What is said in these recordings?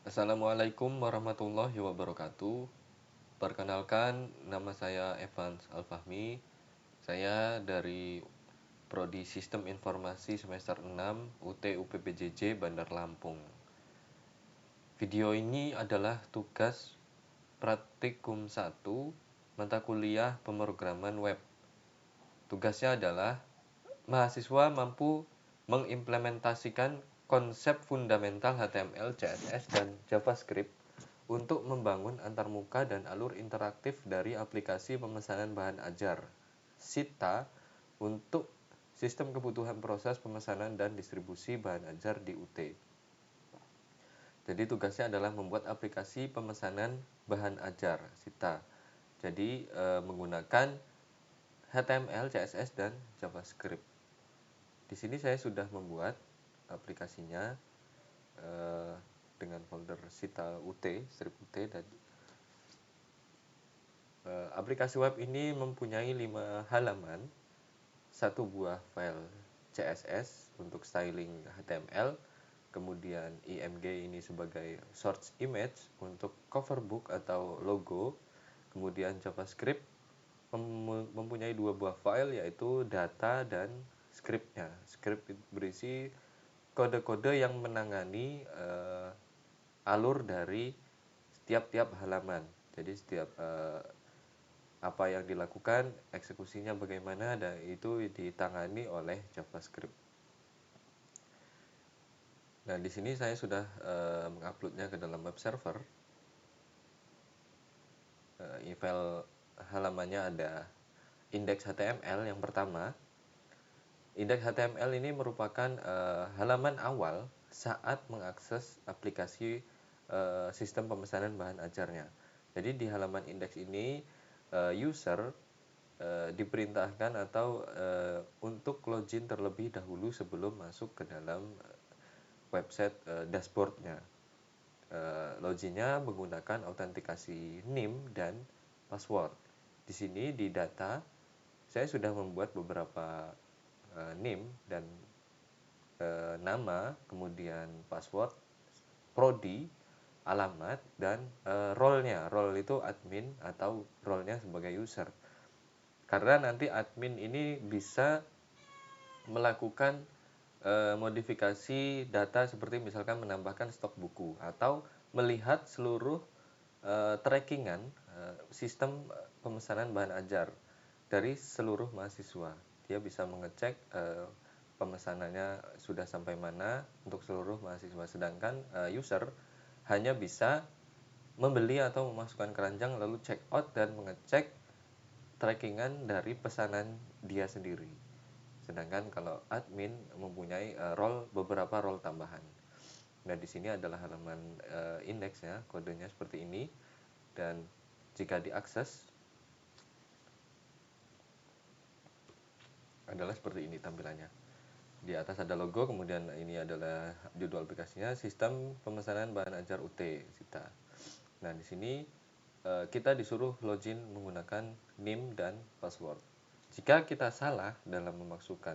Assalamualaikum warahmatullahi wabarakatuh. Perkenalkan, nama saya Evans Alfahmi. Saya dari Prodi Sistem Informasi semester 6 UT UPPJJ Bandar Lampung. Video ini adalah tugas praktikum 1 mata kuliah pemrograman web. Tugasnya adalah mahasiswa mampu mengimplementasikan konsep fundamental HTML, CSS, dan JavaScript untuk membangun antarmuka dan alur interaktif dari aplikasi pemesanan bahan ajar (SITA) untuk sistem kebutuhan proses pemesanan dan distribusi bahan ajar di UT. Jadi tugasnya adalah membuat aplikasi pemesanan bahan ajar SITA. Jadi menggunakan HTML, CSS, dan JavaScript. Di sini saya sudah membuat aplikasinya dengan folder SITA UT, strip UT, dan aplikasi web ini mempunyai 5 halaman, 1 buah file CSS untuk styling HTML, kemudian IMG ini sebagai source image untuk cover book atau logo, kemudian JavaScript mempunyai 2 buah file yaitu data dan scriptnya. Script berisi kode-kode yang menangani alur dari tiap-tiap halaman. Jadi setiap apa yang dilakukan, eksekusinya bagaimana, dan itu ditangani oleh JavaScript. Nah, di sini saya sudah menguploadnya ke dalam web server. File halamannya ada index HTML yang pertama. Indeks HTML ini merupakan halaman awal saat mengakses aplikasi sistem pemesanan bahan ajarnya. Jadi di halaman indeks ini user diperintahkan atau untuk login terlebih dahulu sebelum masuk ke dalam website dashboardnya. Loginnya menggunakan autentikasi NIM dan password. Di sini di data saya sudah membuat beberapa NIM dan nama, kemudian password, prodi, alamat, dan role-nya. Role itu admin atau role-nya sebagai user. Karena nanti admin ini bisa melakukan modifikasi data seperti misalkan menambahkan stok buku atau melihat seluruh trackingan sistem pemesanan bahan ajar dari seluruh mahasiswa. Dia bisa mengecek pemesanannya sudah sampai mana untuk seluruh mahasiswa, sedangkan user hanya bisa membeli atau memasukkan keranjang lalu check out dan mengecek trackingan dari pesanan dia sendiri. Sedangkan kalau admin mempunyai beberapa role tambahan. Nah, di sini adalah halaman indeksnya, kodenya seperti ini, dan jika diakses adalah seperti ini tampilannya. Di atas ada logo, kemudian ini adalah judul aplikasinya, Sistem Pemesanan Bahan Ajar UT SITA. Nah, di sini kita disuruh login menggunakan NIM dan password. Jika kita salah dalam memasukkan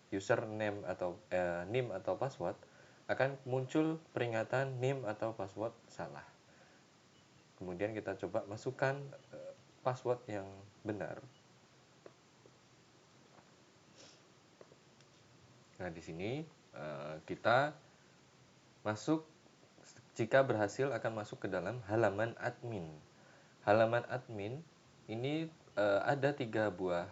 username atau NIM atau password, akan muncul peringatan NIM atau password salah. Kemudian kita coba masukkan password yang benar. Nah, di sini kita masuk, jika berhasil akan masuk ke dalam halaman admin. Halaman admin ini ada 3 buah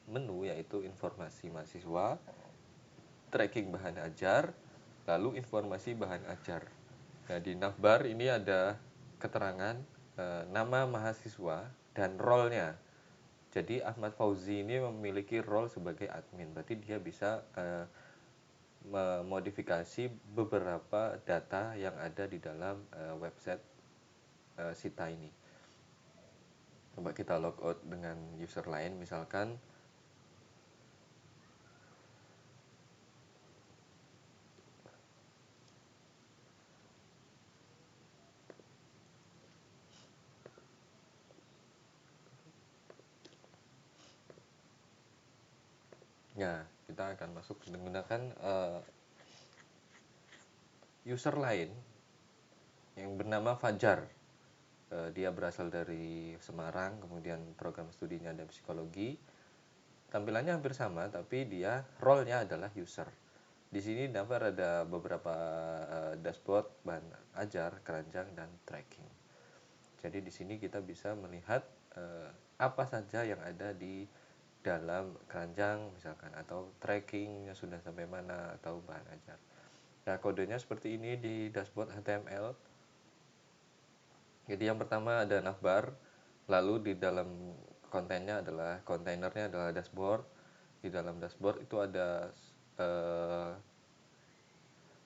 menu, yaitu informasi mahasiswa, tracking bahan ajar, lalu informasi bahan ajar. Nah, di navbar ini ada keterangan nama mahasiswa dan role-nya. Jadi Ahmad Fauzi ini memiliki role sebagai admin, berarti dia bisa memodifikasi beberapa data yang ada di dalam website SITA ini. Coba kita logout dengan user lain, misalkan ya, kita akan masuk menggunakan user lain. yang bernama Fajar. Dia berasal dari Semarang, kemudian program studinya ada psikologi. Tampilannya hampir sama, tapi dia role-nya adalah user. Di sini dapat ada beberapa dashboard, bahan ajar, keranjang, dan tracking. Jadi di sini kita bisa melihat apa saja yang ada di dalam keranjang misalkan, atau trackingnya sudah sampai mana, atau bahan ajar. Nah, kodenya seperti ini di dashboard HTML. Jadi yang pertama ada navbar, lalu di dalam kontainernya adalah dashboard. Di dalam dashboard itu ada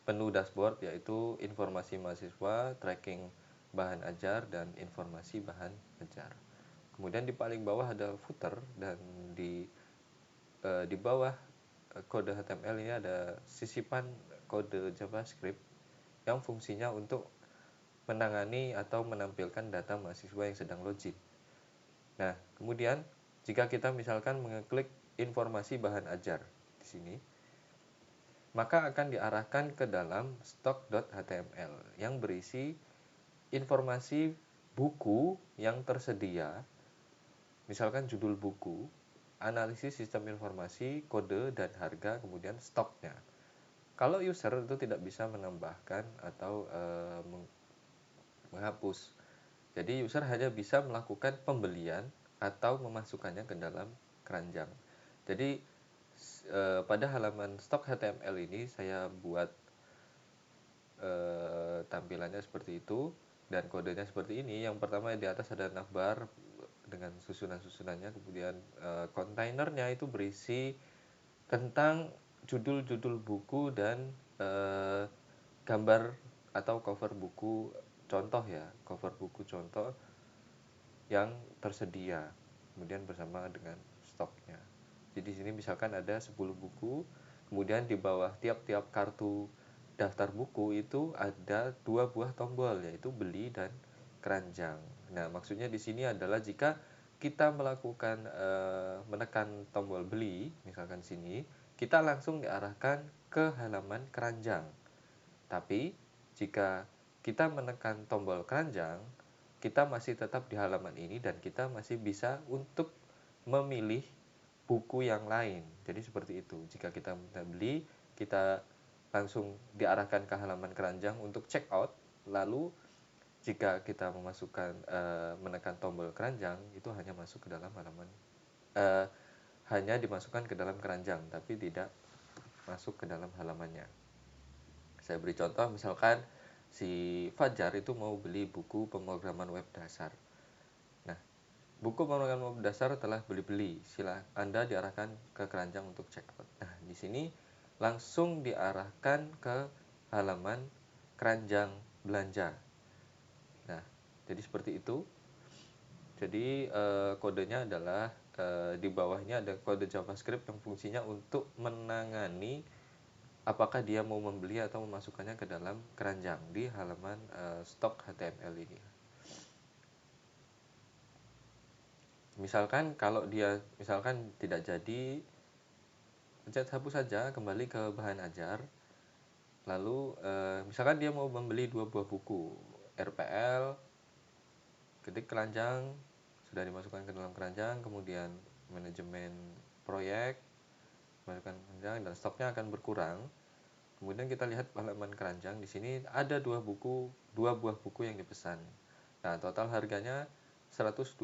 menu dashboard, yaitu informasi mahasiswa, tracking bahan ajar, dan informasi bahan ajar. Kemudian di paling bawah ada footer, dan di bawah kode HTML ini ada sisipan kode JavaScript yang fungsinya untuk menangani atau menampilkan data mahasiswa yang sedang login. Nah, kemudian jika kita misalkan mengeklik informasi bahan ajar di sini, maka akan diarahkan ke dalam stock.html yang berisi informasi buku yang tersedia, misalkan judul buku, analisis sistem informasi, kode dan harga, kemudian stoknya. Kalau user itu tidak bisa menambahkan atau menghapus. Jadi user hanya bisa melakukan pembelian atau memasukkannya ke dalam keranjang. Jadi pada halaman stok HTML ini saya buat tampilannya seperti itu dan kodenya seperti ini. Yang pertama di atas ada navbar dengan susunan-susunannya, kemudian kontainernya itu berisi tentang judul-judul buku dan gambar atau cover buku contoh ya, cover buku contoh yang tersedia, kemudian bersama dengan stoknya. Jadi di sini misalkan ada 10 buku, kemudian di bawah tiap-tiap kartu daftar buku itu ada 2 buah tombol, yaitu beli dan keranjang. Nah, maksudnya di sini adalah jika kita melakukan menekan tombol beli, misalkan sini, kita langsung diarahkan ke halaman keranjang. Tapi jika kita menekan tombol keranjang, kita masih tetap di halaman ini dan kita masih bisa untuk memilih buku yang lain. Jadi seperti itu. Jika kita beli, kita langsung diarahkan ke halaman keranjang untuk check out. Lalu jika kita menekan tombol keranjang, itu hanya masuk ke dalam halaman, hanya dimasukkan ke dalam keranjang, tapi tidak masuk ke dalam halamannya. Saya beri contoh, misalkan si Fajar itu mau beli buku pemrograman web dasar. Nah, buku pemrograman web dasar telah beli-beli, Anda diarahkan ke keranjang untuk check out. Nah, di sini langsung diarahkan ke halaman keranjang belanja. Nah, jadi seperti itu. Jadi kodenya adalah di bawahnya ada kode JavaScript yang fungsinya untuk menangani apakah dia mau membeli atau memasukkannya ke dalam keranjang di halaman stok HTML ini. Misalkan kalau dia tidak jadi, pencet hapus saja, kembali ke bahan ajar. Lalu misalkan dia mau membeli 2 buah buku RPL, ketik keranjang, sudah dimasukkan ke dalam keranjang, kemudian manajemen proyek, masukkan keranjang dan stoknya akan berkurang. Kemudian kita lihat halaman keranjang, di sini ada 2 buah buku yang dipesan. Nah, total harganya 128.000.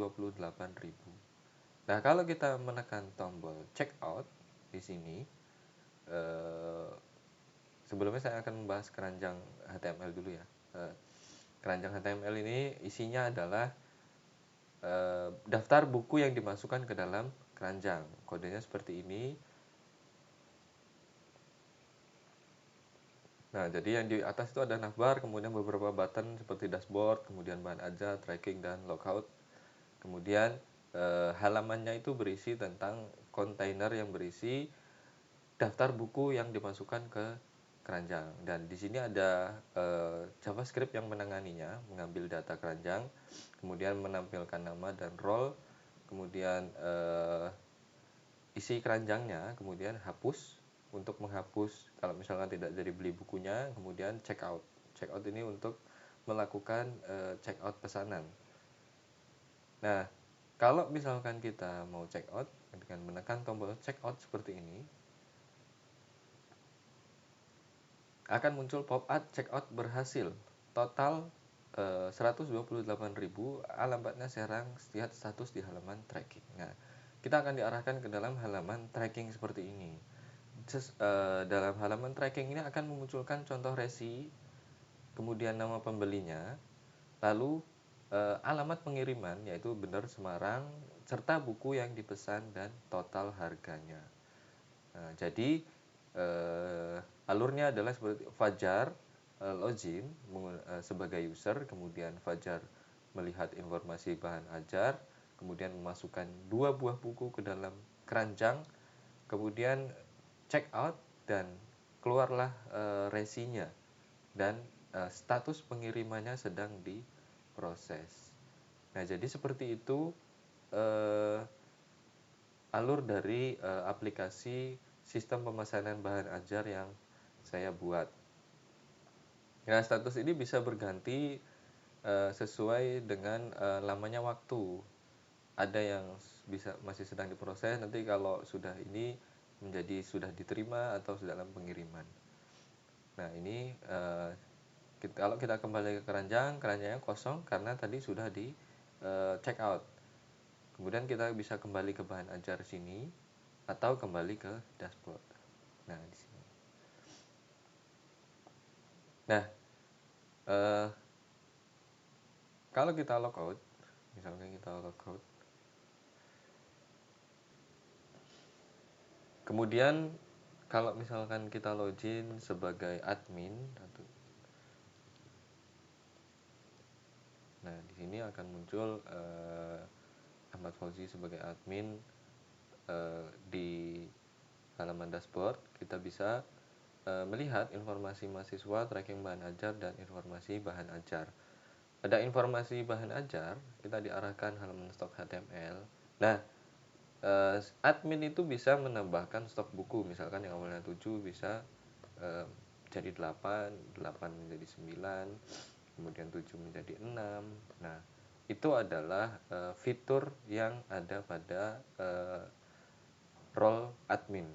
Nah, kalau kita menekan tombol check out di sini, sebelumnya saya akan membahas keranjang HTML dulu ya. Keranjang HTML ini isinya adalah daftar buku yang dimasukkan ke dalam keranjang. Kodenya seperti ini. Nah, jadi yang di atas itu ada navbar, kemudian beberapa button seperti dashboard, kemudian bahan ajar, tracking, dan logout. Kemudian halamannya itu berisi tentang kontainer yang berisi daftar buku yang dimasukkan ke keranjang. Dan di sini ada JavaScript yang menanganinya, mengambil data keranjang, kemudian menampilkan nama dan role, kemudian isi keranjangnya, kemudian hapus untuk menghapus kalau misalkan tidak jadi beli bukunya, kemudian check out. Check out ini untuk melakukan check out pesanan. Nah, kalau misalkan kita mau check out dengan menekan tombol check out seperti ini, akan muncul pop-up check out berhasil. Total 128.000, alamatnya sekarang lihat status di halaman tracking. Nah, kita akan diarahkan ke dalam halaman tracking seperti ini. Dalam halaman tracking ini akan memunculkan contoh resi, kemudian nama pembelinya, lalu alamat pengiriman yaitu Bener Semarang, serta buku yang dipesan dan total harganya. Nah, jadi alurnya adalah seperti Fajar login sebagai user, kemudian Fajar melihat informasi bahan ajar, kemudian memasukkan 2 buah buku ke dalam keranjang, kemudian check out dan keluarlah resinya dan status pengirimannya sedang diproses. Nah, jadi seperti itu alur dari aplikasi sistem pemesanan bahan ajar yang saya buat. Nah, status ini bisa berganti sesuai dengan lamanya waktu. Ada yang masih sedang diproses, nanti kalau sudah ini menjadi sudah diterima atau sudah dalam pengiriman. Nah, ini kalau kita kembali ke keranjangnya kosong karena tadi sudah di check out. Kemudian kita bisa kembali ke bahan ajar sini atau kembali ke dashboard. Nah, di sini. Nah, kalau kita logout, misalkan kita logout, kemudian kalau misalkan kita login sebagai admin, nah di sini akan muncul Ahmad Fauzi sebagai admin di halaman dashboard. Kita bisa melihat informasi mahasiswa, tracking bahan ajar, dan informasi bahan ajar. Ada informasi bahan ajar, kita diarahkan halaman stok HTML. Nah, admin itu bisa menambahkan stok buku, misalkan yang awalnya 7 bisa jadi 8 menjadi 9, kemudian 7 menjadi 6. Nah, itu adalah fitur yang ada pada role admin.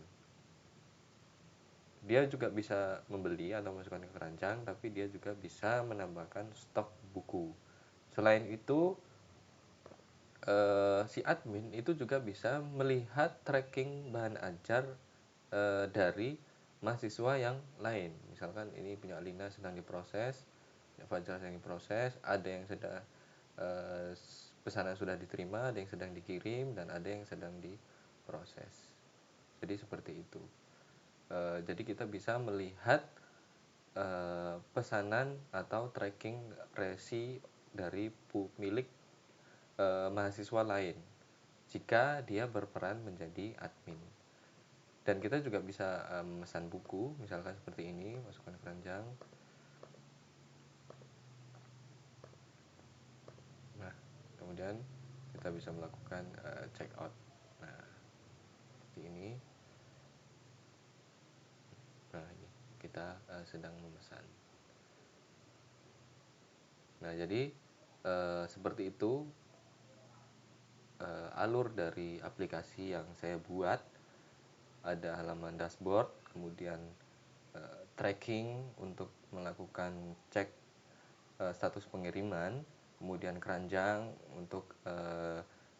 Dia juga bisa membeli atau masukkan ke keranjang, tapi dia juga bisa menambahkan stok buku. Selain itu, si admin itu juga bisa melihat tracking bahan ajar dari mahasiswa yang lain. Misalkan ini punya Alina sedang diproses, Fajar sedang diproses, ada yang sedang pesanan sudah diterima, ada yang sedang dikirim, dan ada yang sedang diproses. Jadi seperti itu. Jadi kita bisa melihat pesanan atau tracking resi dari milik mahasiswa lain jika dia berperan menjadi admin. Dan kita juga bisa memesan buku, misalkan seperti ini, masukkan keranjang. Nah, kemudian kita bisa melakukan check out. Nah, seperti ini. Nah, ini kita sedang memesan. Nah, jadi seperti itu alur dari aplikasi yang saya buat. Ada halaman dashboard, kemudian tracking untuk melakukan cek status pengiriman, kemudian keranjang untuk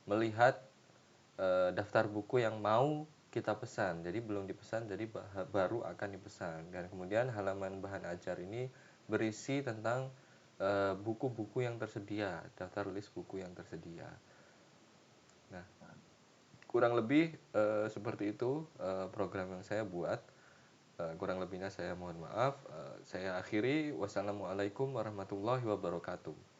melihat daftar buku yang mau kita pesan. Jadi belum dipesan, jadi baru akan dipesan. Dan kemudian halaman bahan ajar ini berisi tentang buku-buku yang tersedia, daftar list buku yang tersedia. Nah, kurang lebih seperti itu program yang saya buat. Kurang lebihnya saya mohon maaf. Saya akhiri. Wassalamualaikum warahmatullahi wabarakatuh.